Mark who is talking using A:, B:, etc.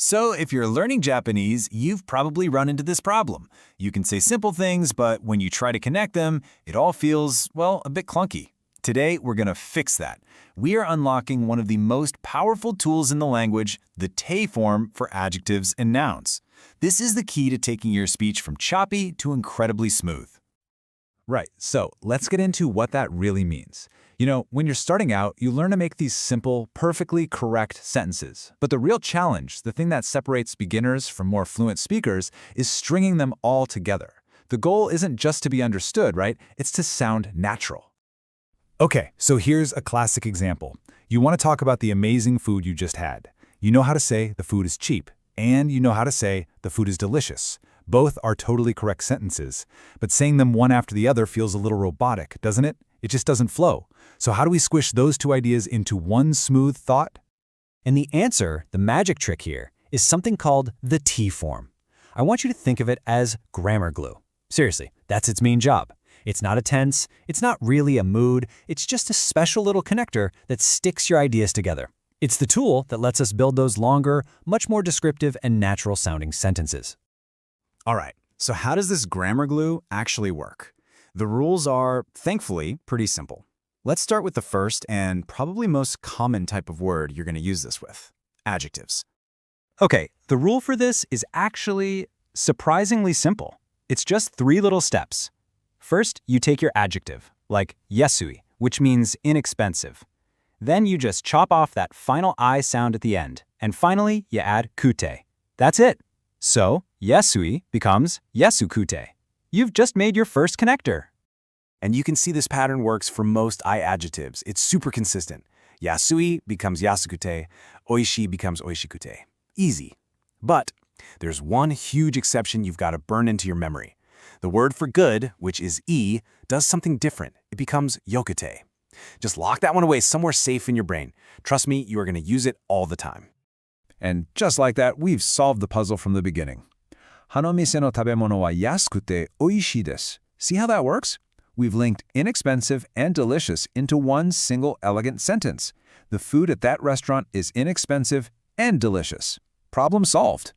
A: So if you're learning Japanese, you've probably run into this problem. You can say simple things, but when you try to connect them, it all feels, well, a bit clunky. Today, we're going to fix that. We are unlocking one of the most powerful tools in the language, the te form for adjectives and nouns. This is the key to taking your speech from choppy to incredibly smooth.
B: Right, so let's get into what that really means. When you're starting out, you learn to make these simple, perfectly correct sentences. But the real challenge, the thing that separates beginners from more fluent speakers, is stringing them all together. The goal isn't just to be understood, right? It's to sound natural.
C: Okay, so here's a classic example. You want to talk about the amazing food you just had. You know how to say the food is cheap, and you know how to say the food is delicious. Both are totally correct sentences, but saying them one after the other feels a little robotic, doesn't it? It just doesn't flow. So how do we squish those two ideas into one smooth thought?
D: And the answer, the magic trick here, is something called the te form. I want you to think of it as grammar glue. Seriously, that's its main job. It's not a tense, it's not really a mood, it's just a special little connector that sticks your ideas together. It's the tool that lets us build those longer, much more descriptive and natural-sounding sentences.
A: All right, so how does this grammar glue actually work? The rules are, thankfully, pretty simple. Let's start with the first and probably most common type of word you're going to use this with, adjectives.
D: Okay, the rule for this is actually surprisingly simple. It's just 3 little steps. First, you take your adjective, like yasui, which means inexpensive. Then you just chop off that final I sound at the end. And finally, you add kute. That's it. So, yasui becomes yasukute. You've just made your first connector.
A: And you can see this pattern works for most I adjectives. It's super consistent. Yasui becomes yasukute, oishi becomes oishikute. Easy. But there's one huge exception you've got to burn into your memory. The word for good, which is e, does something different. It becomes yokute. Just lock that one away somewhere safe in your brain. Trust me, you are going to use it all the time.
C: And just like that, we've solved the puzzle from the beginning. Hanomise no tabemono wa yasukute oishii desu. See how that works? We've linked inexpensive and delicious into one single elegant sentence. The food at that restaurant is inexpensive and delicious. Problem solved.